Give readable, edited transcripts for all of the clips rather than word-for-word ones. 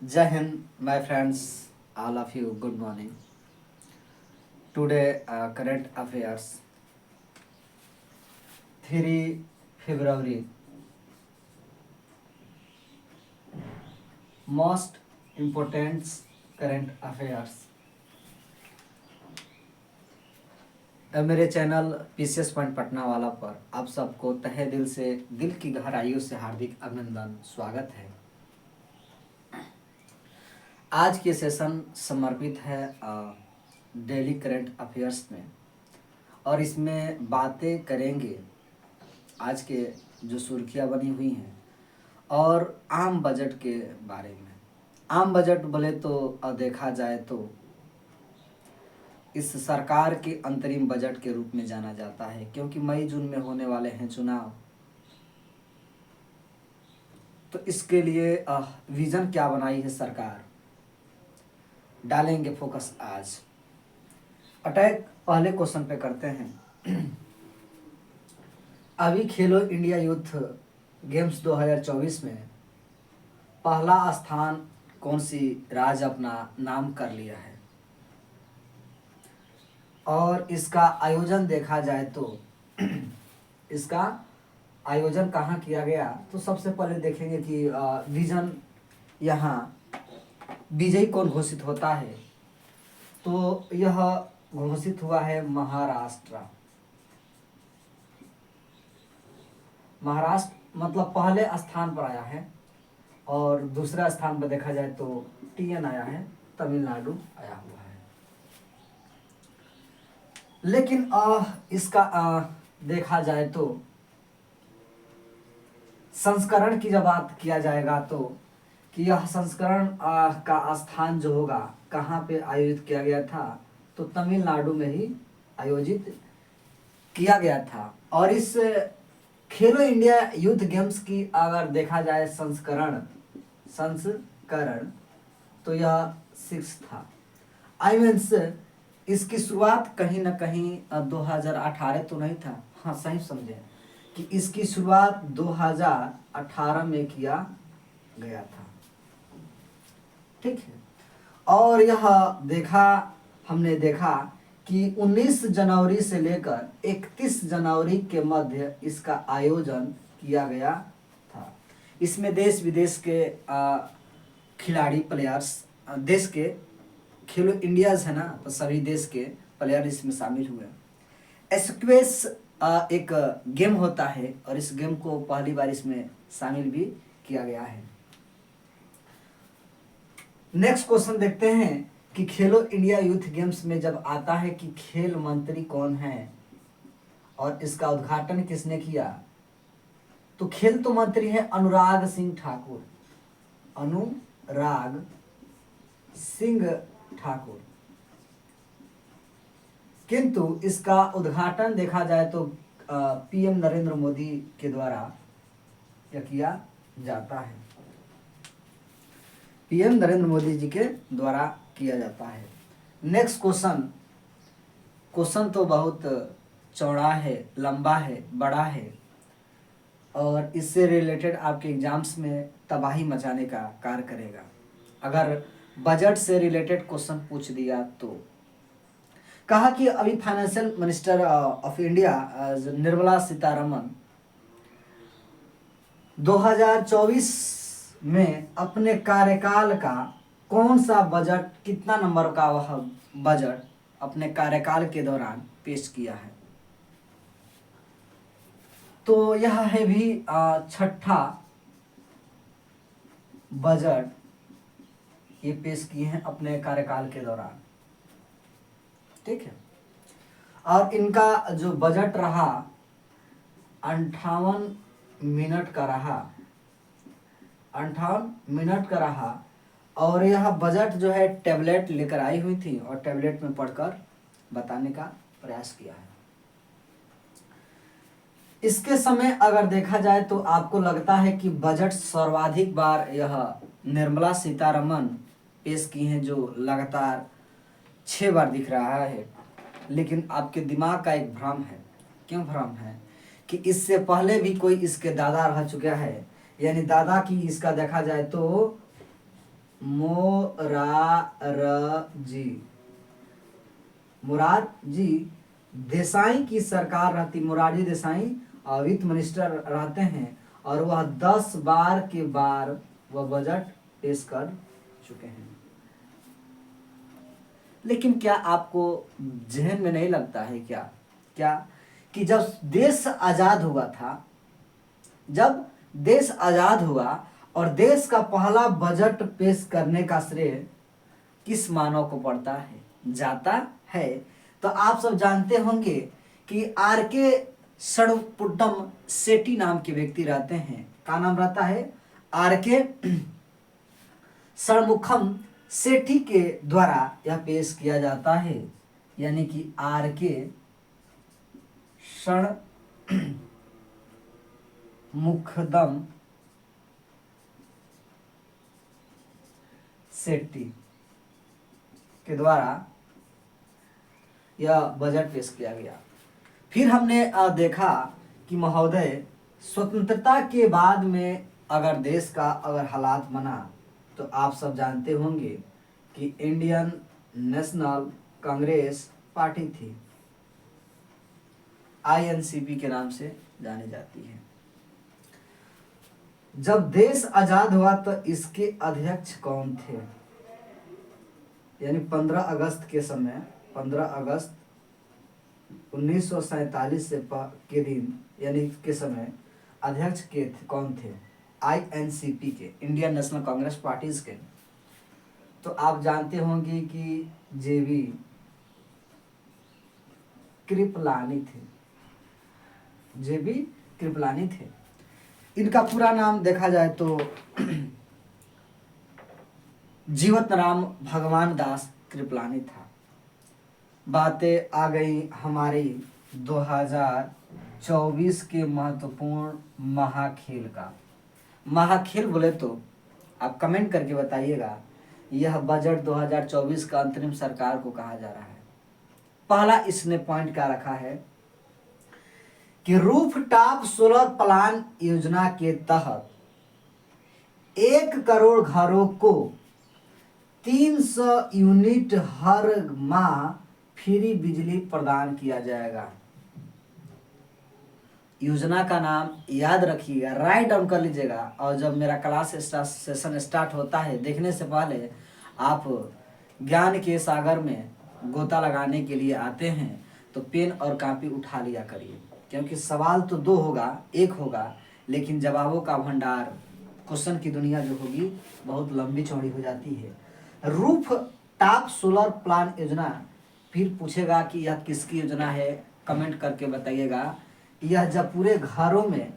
Jai Hind, my friends, all of you, good morning. Today, current affairs, 3 February, most important current affairs. मेरे channel PCS point Patna वाला पर आप सबको तहे दिल से दिल की गहराइयों से हार्दिक अभिनंदन स्वागत है। आज के सेशन समर्पित है डेली करंट अफेयर्स में और इसमें बातें करेंगे आज के जो सुर्खियाँ बनी हुई हैं और आम बजट के बारे में। आम बजट बोले तो देखा जाए तो इस सरकार के अंतरिम बजट के रूप में जाना जाता है, क्योंकि मई जून में होने वाले हैं चुनाव। तो इसके लिए विजन क्या बनाई है सरकार, डालेंगे फोकस आज। अटैक पहले क्वेश्चन पे करते हैं। अभी खेलो इंडिया यूथ गेम्स 2024 में पहला स्थान कौन सी राज्य अपना नाम कर लिया है और इसका आयोजन देखा जाए तो इसका आयोजन कहाँ किया गया। तो सबसे पहले देखेंगे कि विजन यहाँ विजयी कौन घोषित होता है। तो यह घोषित हुआ है महाराष्ट्र। महाराष्ट्र मतलब पहले स्थान पर आया है और दूसरा स्थान पर देखा जाए तो टीएन आया है, तमिलनाडु आया हुआ है। लेकिन इसका देखा जाए तो संस्करण की जब बात किया जाएगा तो कि यह संस्करण का स्थान जो होगा कहाँ पे आयोजित किया गया था, तो तमिलनाडु में ही आयोजित किया गया था। और इस खेलो इंडिया यूथ गेम्स की अगर देखा जाए संस्करण तो यह 6 था। आई मीन्स इसकी शुरुआत कहीं ना कहीं 2018 तो नहीं था, हाँ सही समझे कि इसकी शुरुआत 2018 में किया गया था, ठीक है। और यह हमने देखा कि 19 जनवरी से लेकर 31 जनवरी के मध्य इसका आयोजन किया गया था। इसमें देश विदेश के खिलाड़ी प्लेयर्स, देश के खेलो इंडियाज है ना, तो सभी देश के प्लेयर इसमें शामिल हुए। स्क्वैश एक गेम होता है और इस गेम को पहली बार इसमें शामिल भी किया गया है। नेक्स्ट क्वेश्चन देखते हैं कि खेलो इंडिया यूथ गेम्स में जब आता है कि खेल मंत्री कौन है और इसका उद्घाटन किसने किया, तो खेल तो मंत्री है अनुराग सिंह ठाकुर। अनुराग सिंह ठाकुर, किंतु इसका उद्घाटन देखा जाए तो पीएम नरेंद्र मोदी के द्वारा क्या किया जाता है, पीएम नरेंद्र मोदी जी के द्वारा किया जाता है। नेक्स्ट क्वेश्चन तो बहुत चौड़ा है, लंबा है, बड़ा है और इससे रिलेटेड आपके एग्जाम्स में तबाही मचाने का कार्य करेगा अगर बजट से रिलेटेड क्वेश्चन पूछ दिया तो। कहा कि अभी financial minister of India Nirmala Sitharaman 2024 में अपने कार्यकाल का कौन सा बजट, कितना नंबर का वह बजट अपने कार्यकाल के दौरान पेश किया है। तो यह है भी छठा बजट ये पेश किए हैं अपने कार्यकाल के दौरान, ठीक है। और इनका जो बजट रहा 58 मिनट का रहा, 58 मिनट का रहा। और यह बजट जो है टैबलेट लेकर आई हुई थी और टैबलेट में पढ़कर बताने का प्रयास किया है। इसके समय अगर देखा जाए तो आपको लगता है कि बजट सर्वाधिक बार यह निर्मला सीतारमन पेश की हैं, जो लगातार 6 बार दिख रहा है। लेकिन आपके दिमाग का एक भ्रम है। क्यों भ्रम है कि इससे पहले भी कोई इसके दादा रह चुका है, यानी दादा की इसका देखा जाए तो मोरारजी देसाई की सरकार रहती, मोरारजी देसाई वित्त मिनिस्टर रहते हैं, और वह 10 बार के बार वह बजट पेश कर चुके हैं। लेकिन क्या आपको जहन में नहीं लगता है क्या क्या कि जब देश आजाद हुआ था, जब देश आजाद हुआ और देश का पहला बजट पेश करने का श्रेय किस मानव को पड़ता है, जाता है? तो आप सब जानते होंगे कि आर.के. षणमुगम सेठी नाम के व्यक्ति रहते हैं। क्या नाम रहता है? आर.के. षणमुगम सेठी के द्वारा यह पेश किया जाता है, यानी कि आर.के. षणमुगम सेठी के द्वारा यह बजट पेश किया गया। फिर हमने देखा कि महोदय, स्वतंत्रता के बाद में अगर देश का अगर हालात बना तो आप सब जानते होंगे कि इंडियन नेशनल कांग्रेस पार्टी थी, INCP के नाम से जानी जाती है। जब देश आजाद हुआ तो इसके अध्यक्ष कौन थे? यानी 15 अगस्त के समय, 15 अगस्त 1947 के दिन यानी के समय अध्यक्ष कौन थे? INCP के, इंडियन नेशनल कांग्रेस पार्टीज के। तो आप जानते होंगे कि JB कृपलानी थे, JB कृपलानी थे। इनका पूरा नाम देखा जाए तो जीवतराम भगवान दास कृपलानी था। बातें आ गई हमारी 2024 के महत्वपूर्ण महाखेल का। महाखेल बोले तो आप कमेंट करके बताइएगा, यह बजट 2024 का अंतरिम सरकार को कहा जा रहा है। पहला इसने पॉइंट क्या रखा है कि रूफ टॉप सोलर प्लान योजना के तहत 1 करोड़ घरों को 300 यूनिट हर माह फ्री बिजली प्रदान किया जाएगा। योजना का नाम याद रखिएगा, राइट डाउन कर लीजिएगा, और जब मेरा क्लास सेशन स्टार्ट होता है देखने से पहले आप ज्ञान के सागर में गोता लगाने के लिए आते हैं तो पेन और कॉपी उठा लिया करिए, क्योंकि सवाल तो 2 होगा, 1 होगा, लेकिन जवाबों का भंडार, क्वेश्चन की दुनिया जो होगी बहुत लंबी चौड़ी हो जाती है। रूफ टॉप सोलर प्लान योजना, फिर पूछेगा कि यह किसकी योजना है, कमेंट करके बताइएगा। यह जब पूरे घरों में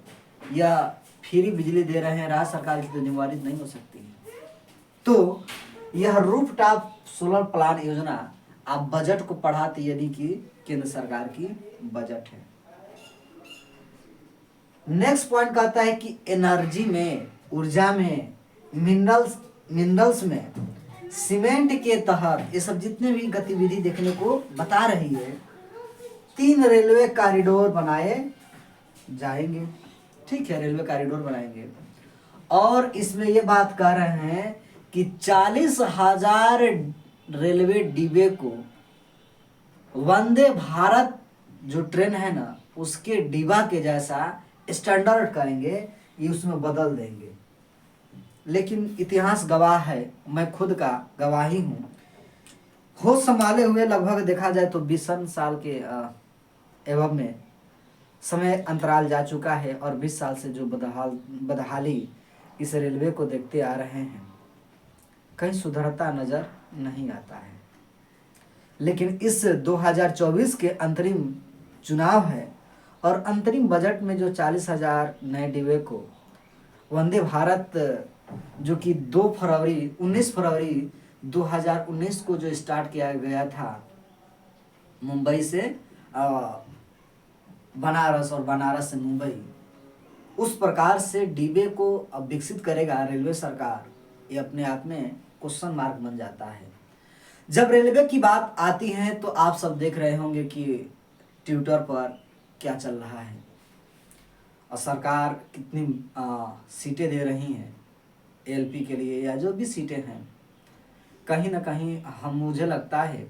यह फ्री बिजली दे रहे हैं, राज्य सरकार की तो जिम्मेवारी नहीं हो सकती है। तो यह रूफ टॉप सोलर प्लान योजना आप बजट को पढ़ाते, यानी कि केंद्र सरकार की बजट है। नेक्स्ट पॉइंट कहता है कि एनर्जी में, ऊर्जा में, मिनरल्स में, सीमेंट के तहत ये सब जितने भी गतिविधि देखने को बता रही है, 3 रेलवे कॉरिडोर बनाए जाएंगे। ठीक है, रेलवे कॉरिडोर बनाएंगे। और इसमें ये बात कर रहे हैं कि 40,000 रेलवे डिब्बे को वंदे भारत जो ट्रेन है ना, उसके डिब्बा के जैसा स्टैंडर्ड करेंगे, ये उसमें बदल देंगे। लेकिन इतिहास गवाह है, मैं खुद का गवाही हूँ, होश संभाले हुए लगभग देखा जाए तो 20 साल के एवं में समय अंतराल जा चुका है, और 20 साल से जो बदहाली इस रेलवे को देखते आ रहे हैं, कहीं सुधरता नजर नहीं आता है। लेकिन इस 2024 के अंतरिम चुनाव है, और अंतरिम बजट में जो 40,000 नए डिब्बे को वंदे भारत जो कि 19 फरवरी 2019 को जो स्टार्ट किया गया था मुंबई से बनारस और बनारस से मुंबई, उस प्रकार से डिब्बे को अब विकसित करेगा रेलवे सरकार, ये अपने आप में क्वेश्चन मार्क बन जाता है। जब रेलवे की बात आती है तो आप सब देख रहे होंगे कि ट्विटर पर क्या चल रहा है और सरकार कितनी सीटें दे रही हैं एलपी के लिए या जो भी सीटें हैं, कहीं ना कहीं मुझे लगता है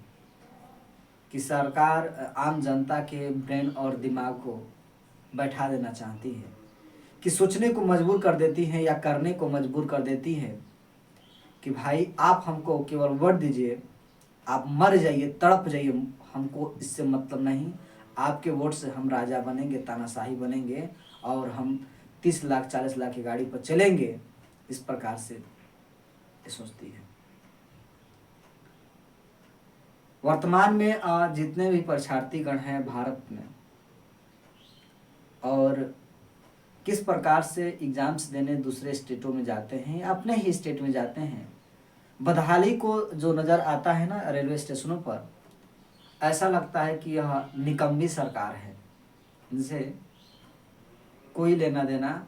कि सरकार आम जनता के ब्रेन और दिमाग को बैठा देना चाहती है, कि सोचने को मजबूर कर देती है या करने को मजबूर कर देती है कि भाई आप हमको केवल वोट दीजिए, आप मर जाइए, तड़प जाइए, हमको इससे मतलब नहीं, आपके वोट से हम राजा बनेंगे, तानाशाही बनेंगे और हम 30 लाख 40 लाख की गाड़ी पर चलेंगे। इस प्रकार से ये सोचती है। वर्तमान में जितने भी परीक्षार्थीगण हैं भारत में, और किस प्रकार से एग्जाम्स देने दूसरे स्टेटों में जाते हैं, अपने ही स्टेट में जाते हैं, बदहाली को जो नज़र आता है ना रेलवे स्टेशनों पर, ऐसा लगता है कि यह निकम्मी सरकार है, इनसे कोई लेना देना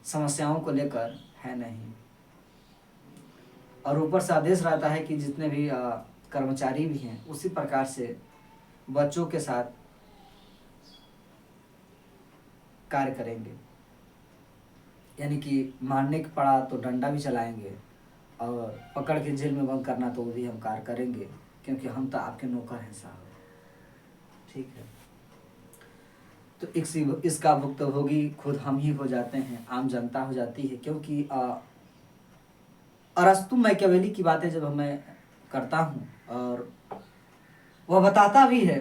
समस्याओं को लेकर है नहीं। और ऊपर से आदेश रहता है कि जितने भी कर्मचारी भी हैं उसी प्रकार से बच्चों के साथ कार्य करेंगे, यानी कि मारने के पड़ा तो डंडा भी चलाएंगे और पकड़ के जेल में बंद करना तो वो भी हम कार्य करेंगे, क्योंकि हम तो आपके नौकर हैं साहब। ठीक है, तो इसका भुक्तभोगी खुद हम ही हो जाते हैं, आम जनता हो जाती है। क्योंकि अरस्तु मैकियावेली की बातें जब मैं करता हूँ, और वह बताता भी है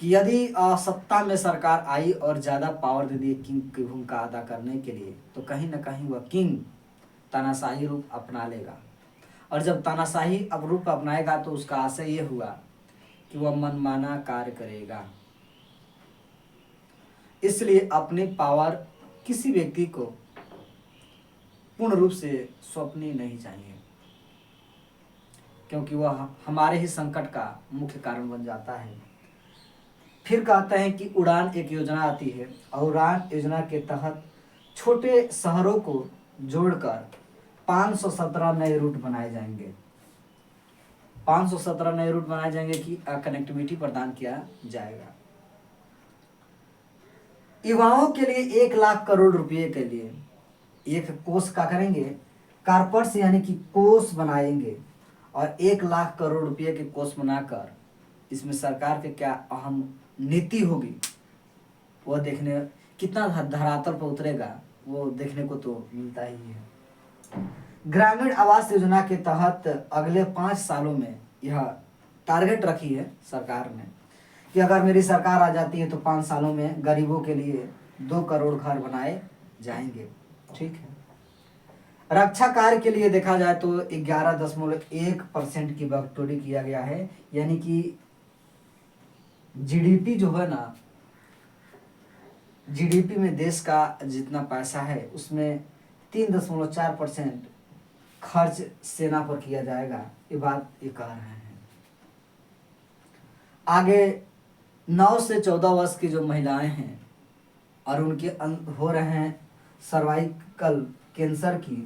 कि यदि सत्ता में सरकार आई और ज़्यादा पावर दे दी किंग की भूमिका अदा करने के लिए, तो कहीं ना कहीं वह किंग तानाशाही रूप अपना लेगा। और जब तानाशाही अब रूप अपनाएगा तो उसका आशय ये हुआ कि वह मनमाना कार्य करेगा। इसलिए अपनी पावर किसी व्यक्ति को पूर्ण रूप से सौंपनी नहीं चाहिए, क्योंकि वह हमारे ही संकट का मुख्य कारण बन जाता है। फिर कहते हैं कि उड़ान एक योजना आती है, और उड़ान योजना के तहत छोटे शहरों को जोड़कर 517 नए रूट बनाए जाएंगे। 517 नए रूट बनाए जाएंगे कि कनेक्टिविटी प्रदान किया जाएगा। युवाओं के लिए 1 लाख करोड़ रुपए के लिए एक कोष का करेंगे, कारपर्स यानी कि कोष बनाएंगे, और 1 लाख करोड़ रुपए के कोष बनाकर इसमें सरकार के क्या अहम नीति होगी वह देखने, कितना धरातल पर उतरेगा वो देखने को तो मिलता ही है। ग्रामीण आवास योजना के तहत अगले 5 सालों में यह टारगेट रखी है सरकार ने कि अगर मेरी सरकार आ जाती है तो 5 सालों में गरीबों के लिए 2 करोड़ घर बनाए जाएंगे। ठीक है, रक्षा कार्य के लिए देखा जाए तो 11.1% की बढ़ोतरी किया गया है, यानी कि जीडीपी जो है ना, जीडीपी में देश का जितना पैसा है उसमें 3.4% खर्च सेना पर किया जाएगा, ये बात ये कह रहे हैं। आगे 9 से 14 वर्ष की जो महिलाएं हैं और उनके हो रहे हैं सर्वाइकल कैंसर की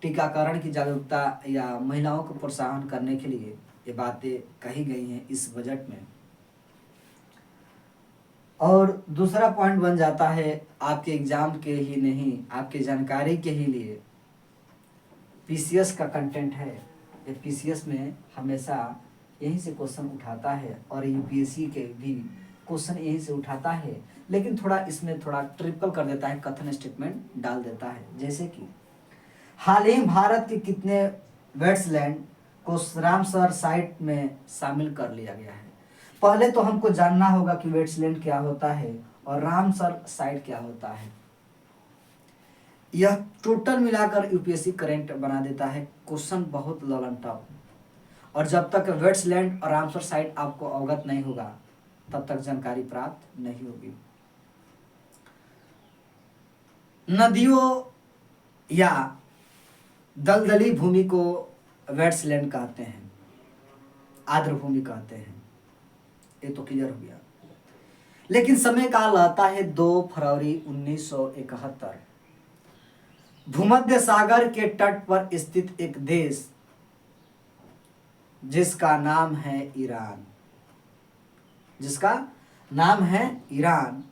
टीकाकरण की जागरूकता या महिलाओं को प्रोत्साहन करने के लिए ये बातें कही गई हैं इस बजट में। और दूसरा पॉइंट बन जाता है आपके एग्जाम के ही नहीं, आपके जानकारी के ही लिए पीसीएस का कंटेंट है। ये पीसीएस में हमेशा यहीं से क्वेश्चन उठाता है और यूपीएससी के भी क्वेश्चन यहीं से उठाता है, लेकिन थोड़ा इसमें थोड़ा ट्रिपल कर देता है, कथन स्टेटमेंट डाल देता है। जैसे कि हाल ही भारत के कितने वेट्सलैंड को रामसर साइट में शामिल कर लिया गया है। पहले तो हमको जानना होगा कि वेट्सलैंड क्या होता है और रामसर साइट क्या होता है। यह टोटल मिलाकर यूपीएससी करंट बना देता है, क्वेश्चन बहुत लॉन्ग टफ। और जब तक वेट्सलैंड और रामसर साइट आपको अवगत नहीं होगा तब तक जानकारी प्राप्त नहीं होगी। नदियों या दलदली भूमि को वेट्सलैंड कहते हैं, आर्द्र भूमि कहते हैं, ये तो क्लियर हो गया। लेकिन समय काल आता है 2 फरवरी 1971। भूमध्य सागर के तट पर स्थित एक देश जिसका नाम है ईरान, जिसका नाम है ईरान,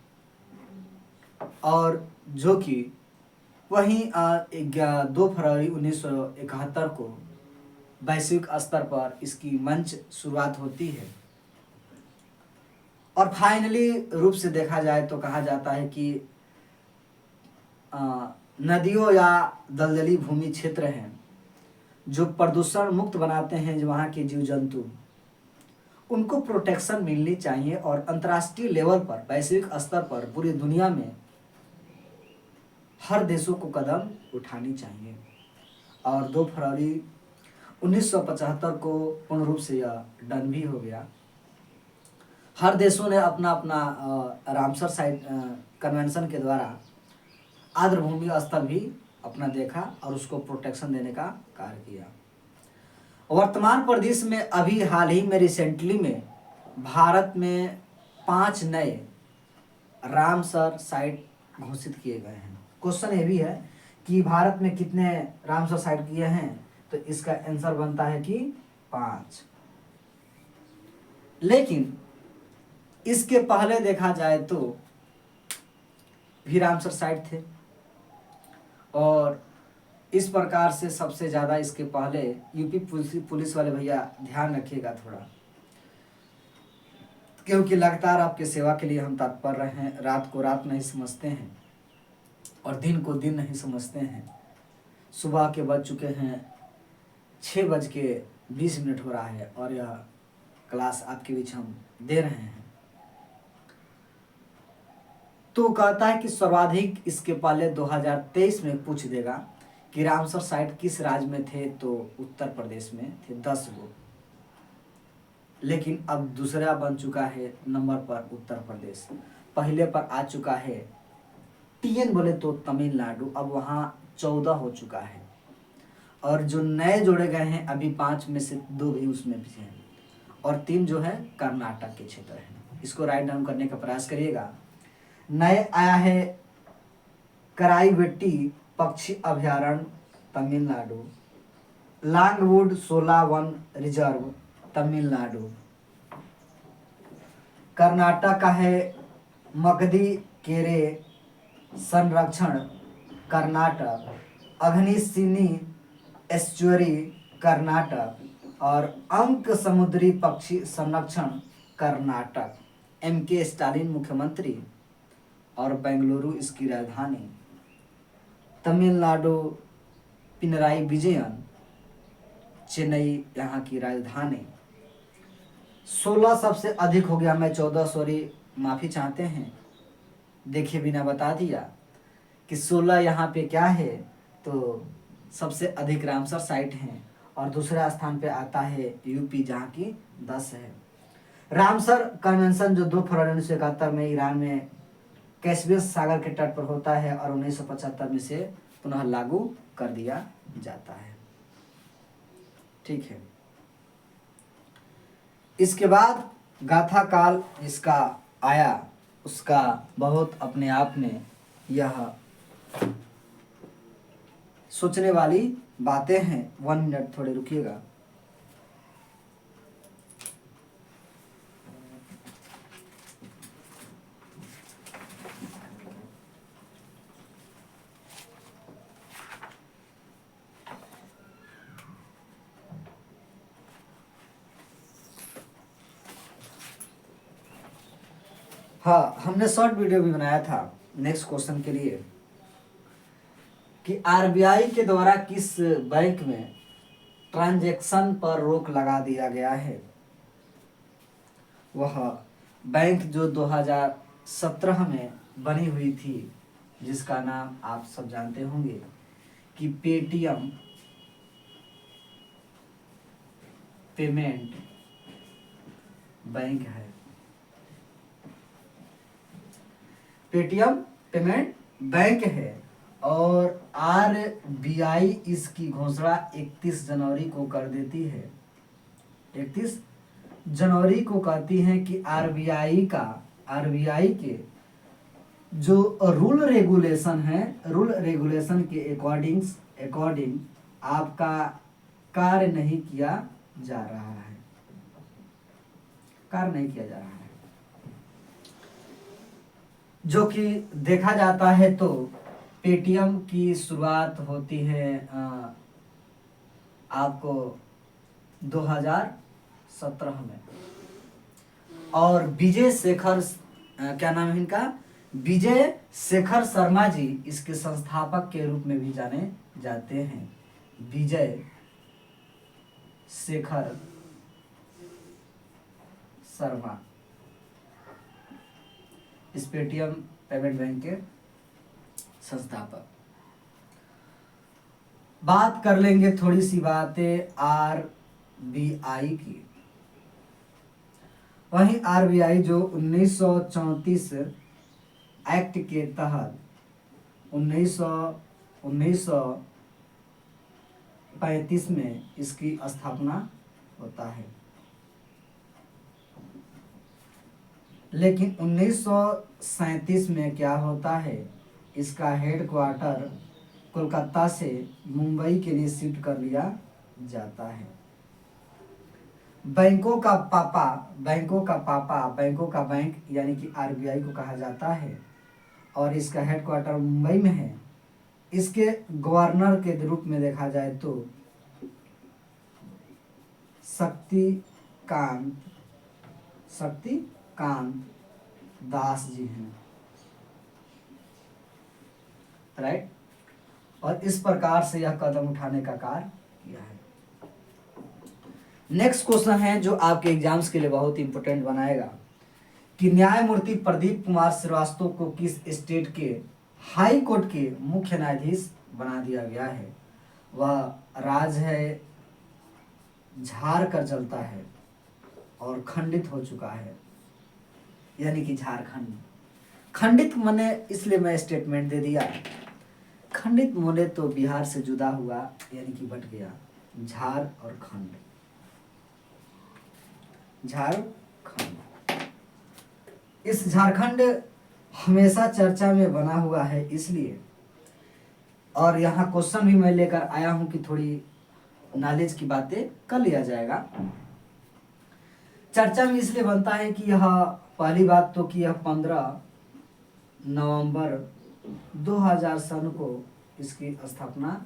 और जो कि वहीं 2 फरवरी 1971 को वैश्विक स्तर पर इसकी मंच शुरुआत होती है। और फाइनली रूप से देखा जाए तो कहा जाता है कि नदियों या दलदली भूमि क्षेत्र हैं जो प्रदूषण मुक्त बनाते हैं, जो वहाँ के जीव जंतु, उनको प्रोटेक्शन मिलनी चाहिए और अंतर्राष्ट्रीय लेवल पर, वैश्विक स्तर पर पूरी दुनिया में हर देशों को कदम उठानी चाहिए। और 2 फरवरी 1975 को पूर्ण रूप से यह डन भी हो गया। हर देशों ने अपना अपना रामसर साइट कन्वेंशन के द्वारा आर्द्रभूमि स्थल भी अपना देखा और उसको प्रोटेक्शन देने का कार्य किया। वर्तमान परिदृश्य में अभी हाल ही में रिसेंटली में भारत में 5 नए रामसर साइट घोषित किए गए हैं। क्वेश्चन ये भी है कि भारत में कितने रामसर साइट किए हैं, तो इसका आंसर बनता है कि 5। लेकिन इसके पहले देखा जाए तो भी रामसर साइट थे और इस प्रकार से सबसे ज़्यादा इसके पहले यूपी पुलिस वाले भैया ध्यान रखिएगा थोड़ा, क्योंकि लगातार आपके सेवा के लिए हम तत्पर रहे हैं। रात को रात नहीं समझते हैं और दिन को दिन नहीं समझते हैं। सुबह के बज चुके हैं 6:20 हो रहा है और यह क्लास आपके बीच हम दे रहे हैं। तो कहता है कि सर्वाधिक इसके पहले 2023 में पूछ देगा कि रामसर साइट किस राज्य में थे, तो उत्तर प्रदेश में थे 10 गो। लेकिन अब दूसरा बन चुका है नंबर पर उत्तर प्रदेश, पहले पर आ चुका है टीएन बोले तो तमिलनाडु, अब वहाँ 14 हो चुका है। और जो नए जोड़े गए हैं अभी 5 में से 2 भी उसमें भी हैं और 3 जो है कर्नाटक के क्षेत्र है। इसको राइट डाउन करने का प्रयास करिएगा। नए आया है कराईवेट्टी पक्षी अभयारण्य तमिलनाडु, लांगवुड 16 वन रिजर्व तमिलनाडु। कर्नाटक का है मगधी केरे संरक्षण कर्नाटक, अग्निशिनी एस्चुअरी कर्नाटक और अंक समुद्री पक्षी संरक्षण कर्नाटक। एमके स्टालिन मुख्यमंत्री और बेंगलुरु इसकी राजधानी। तमिलनाडु पिनराई विजयन, चेन्नई यहाँ की राजधानी। 16 सबसे अधिक हो गया, मैं 14 सॉरी माफ़ी चाहते हैं, देखे बिना बता दिया कि 16 यहाँ पे क्या है, तो सबसे अधिक रामसर साइट हैं और दूसरा स्थान पे आता है यूपी जहाँ की 10 है। रामसर कन्वेंशन जो 2 फरवरी 1971 में ईरान में कैस्पियन सागर के तट पर होता है और 1975 में से पुनः लागू कर दिया जाता है। ठीक है, इसके बाद गाथा काल इसका आया, उसका बहुत अपने आप में यह सोचने वाली बातें हैं। 1 मिनट थोड़े रुकिएगा। हाँ, हमने शॉर्ट वीडियो भी बनाया था नेक्स्ट क्वेश्चन के लिए कि आरबीआई के द्वारा किस बैंक में ट्रांजैक्शन पर रोक लगा दिया गया है। वह बैंक जो 2017 में बनी हुई थी, जिसका नाम आप सब जानते होंगे कि पेटीएम पेमेंट बैंक है। पेटीएम पेमेंट बैंक है और आरबीआई इसकी घोषणा 31 जनवरी को कर देती है। 31 जनवरी को कहती है कि आरबीआई के जो रूल रेगुलेशन है, रूल रेगुलेशन के अकॉर्डिंग आपका कार्य नहीं किया जा रहा है, कार्य नहीं किया जा रहा है। जो कि देखा जाता है तो पेटीएम की शुरुआत होती है आपको 2017 में। और विजय शेखर क्या नाम है इनका, विजय शेखर शर्मा जी इसके संस्थापक के रूप में भी जाने जाते हैं। विजय शेखर शर्मा इस पेटीएम पेमेंट बैंक के संस्थापक। बात कर लेंगे थोड़ी सी बातें आरबीआई की। वहीं आरबीआई जो 1934 एक्ट के तहत 1935 में इसकी स्थापना होता है, लेकिन 1937 में क्या होता है, इसका हेडक्वार्टर कोलकाता से मुंबई के लिए शिफ्ट कर लिया जाता है। बैंकों का बैंक यानी कि आरबीआई को कहा जाता है और इसका हेडक्वार्टर मुंबई में है। इसके गवर्नर के रूप में देखा जाए तो शक्तिकांत दास जी हैं, राइट। और इस प्रकार से यह कदम उठाने का कार्य किया है। नेक्स्ट क्वेश्चन है जो आपके एग्जाम्स के लिए बहुत इंपॉर्टेंट बनाएगा कि न्यायमूर्ति प्रदीप कुमार श्रीवास्तव को किस स्टेट के हाई कोर्ट के मुख्य न्यायाधीश बना दिया गया है। वह राज्य है झारखंड चलता है और खंडित हो चुका है, यानी कि झारखंड। खंडित मने इसलिए मैं स्टेटमेंट दे दिया, खंडित मोने तो बिहार से जुदा हुआ यानी कि बट गया, झार और खंड, झारखंड। इस झारखंड हमेशा चर्चा में बना हुआ है इसलिए, और यहाँ क्वेश्चन भी मैं लेकर आया हूं कि थोड़ी नॉलेज की बातें कर लिया जाएगा। चर्चा में इसलिए बनता है कि यह पहली बात तो कि यह 15 नवंबर 2000 सन को इसकी स्थापना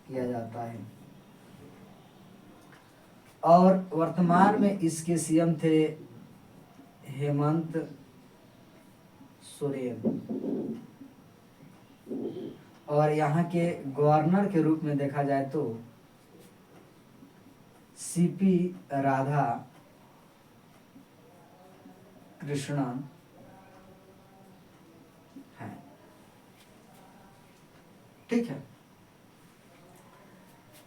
किया जाता है और वर्तमान में इसके सीएम थे हेमंत सोरेन और यहाँ के गवर्नर के रूप में देखा जाए तो सीपी राधा कृष्णन है, ठीक है।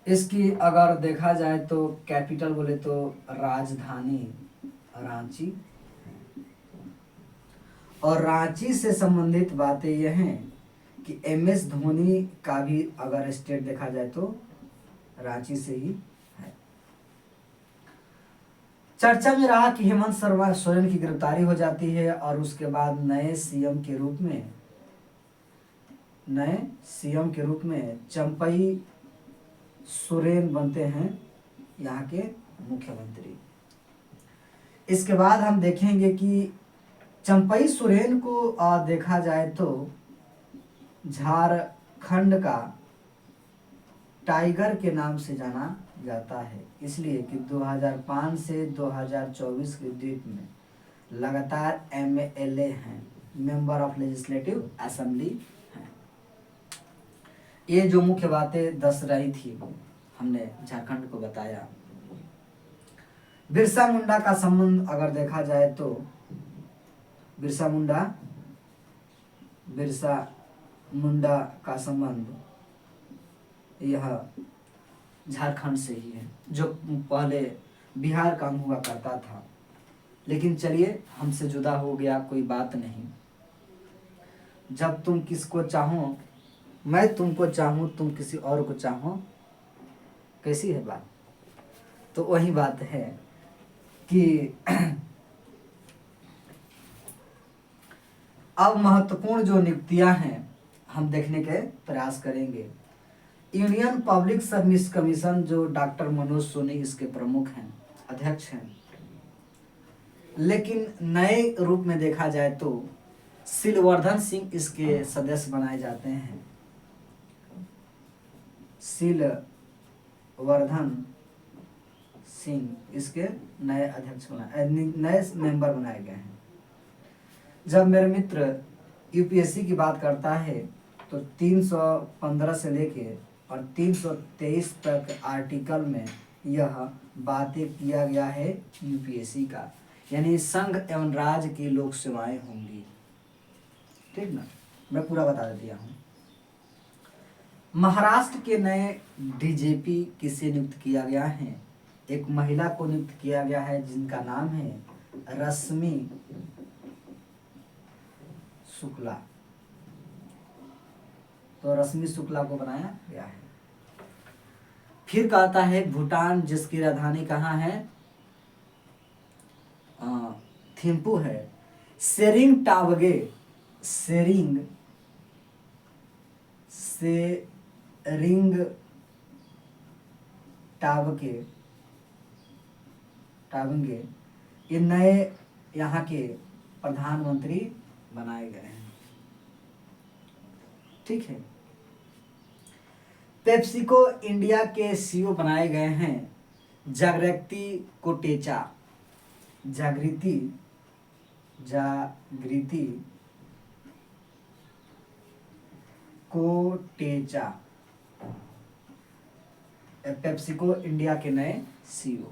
इसकी अगर देखा जाए तो कैपिटल बोले तो राजधानी रांची, और रांची से संबंधित बातें यह हैं कि एमएस धोनी का भी अगर स्टेट देखा जाए तो रांची से ही है। चर्चा में रहा कि हेमंत सोरेन की गिरफ्तारी हो जाती है और उसके बाद नए सीएम के रूप में चंपई सोरेन बनते हैं यहाँ के मुख्यमंत्री। इसके बाद हम देखेंगे कि चंपई सोरेन को देखा जाए तो झारखंड का टाइगर के नाम से जाना जाता है, इसलिए कि 2005 से 2024 के डेट में लगातार एमएलए हैं, मेंबर ऑफ लेजिस्लेटिव असेंबली हैं। ये जो मुख्य बातें 10 रही थी हमने झारखंड को बताया। बिरसा मुंडा का संबंध अगर देखा जाए तो बिरसा मुंडा का संबंध यह झारखंड से ही है, जो पहले बिहार का हुआ करता था, लेकिन चलिए हमसे जुदा हो गया, कोई बात नहीं। जब तुम किसको चाहो, मैं तुमको चाहूँ, तुम किसी और को चाहो, कैसी है बात। तो वही बात है कि अब महत्वपूर्ण जो नियुक्तियां हैं हम देखने के प्रयास करेंगे। यूनियन पब्लिक सर्विस कमीशन जो डॉक्टर मनोज सोनी इसके प्रमुख हैं, अध्यक्ष हैं, लेकिन नए रूप में देखा जाए तो सिलवर्धन सिंह इसके सदस्य बनाए जाते हैं। सिलवर्धन सिंह इसके नए अध्यक्ष नए मेंबर बनाए गए हैं। जब मेरे मित्र यूपीएससी की बात करता है तो 315 से लेके और 323 तक आर्टिकल में यह बातें किया गया है यूपीएससी का, यानी संघ एवं राज्य की लोक सेवाएं होंगी। ठीक ना, मैं पूरा बता दिया हूँ। महाराष्ट्र के नए डीजीपी किसे नियुक्त किया गया है? एक महिला को नियुक्त किया गया है जिनका नाम है रश्मि शुक्ला। तो रश्मि शुक्ला को बनाया गया है। फिर कहता है भूटान जिसकी राजधानी कहाँ है? थिम्पू है। सेरिंग टाबगे ये नए यहाँ के प्रधानमंत्री बनाए गए हैं। ठीक है। पेप्सिको इंडिया के सीईओ बनाए गए हैं जागृति कोटेचा, पेप्सिको इंडिया के नए सीईओ।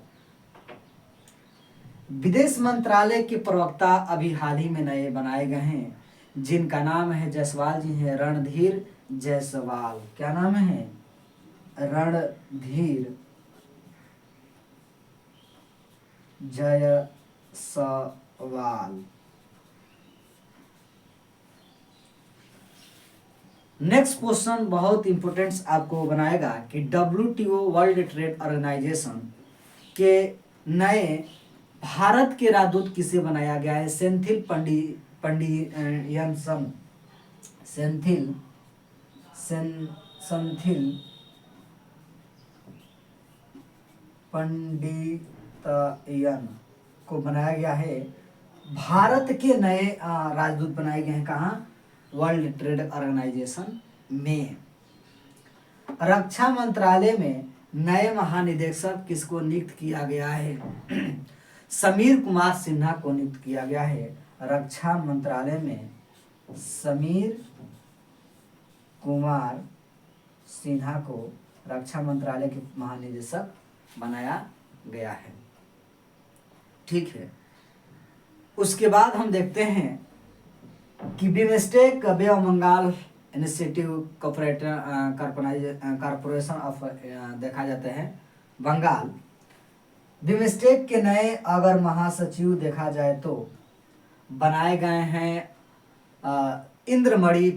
विदेश मंत्रालय के प्रवक्ता अभी हाल ही में नए बनाए गए हैं जिनका नाम है जायसवाल जी हैं, रणधीर जायसवाल। क्या नाम है? रणधीर जायसवाल। नेक्स्ट क्वेश्चन बहुत इंपॉर्टेंट आपको बनाएगा कि WTO वर्ल्ड ट्रेड ऑर्गेनाइजेशन के नए भारत के राजदूत किसे बनाया गया है? सेंथिल पंडितयन को बनाया गया है। भारत के नए राजदूत बनाए गए हैं कहाँ? वर्ल्ड ट्रेड ऑर्गेनाइजेशन में। रक्षा मंत्रालय में नए महानिदेशक किसको नियुक्त किया गया है? समीर कुमार सिन्हा को नियुक्त किया गया है। रक्षा मंत्रालय में समीर कुमार सिन्हा को रक्षा मंत्रालय के महानिदेशक बनाया गया है। ठीक है। उसके बाद हम देखते हैं कि BIMSTEC bay of Bengal initiative corporation of देखा जाता है बंगाल। बिमस्टेक के नए अगर महासचिव देखा जाए तो बनाए गए हैं इंद्रमणि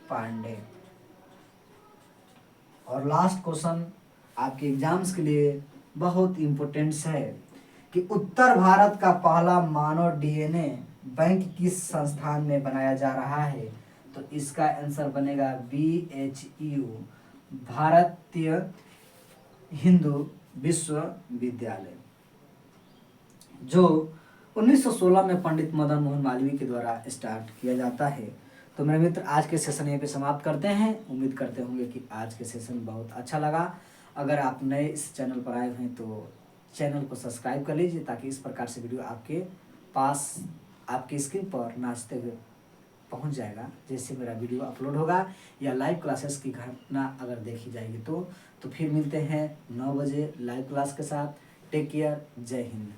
पांडे। और लास्ट क्वेश्चन आपके एग्जाम्स के लिए बहुत इम्पोर्टेंट है कि उत्तर भारत का पहला मानव डीएनए बैंक किस संस्थान में बनाया जा रहा है? तो इसका आंसर बनेगा BHU, भारतीय हिंदू विश्वविद्यालय, जो 1916 में पंडित मदन मोहन मालवीय के द्वारा स्टार्ट किया जाता है। तो मेरे मित्र आज के सेशन यहीं पे समाप्त करते हैं। उम्मीद करते होंगे कि आज के सेशन बहुत अच्छा लगा। अगर आप नए इस चैनल पर आए हैं तो चैनल को सब्सक्राइब कर लीजिए ताकि इस प्रकार से वीडियो आपके पास आपकी स्क्रीन पर नाचते हुए पहुंच जाएगा जैसे मेरा वीडियो अपलोड होगा या लाइव क्लासेस की घटना अगर देखी जाएगी तो फिर मिलते हैं 9 बजे लाइव क्लास के साथ। टेक केयर, जय हिंद।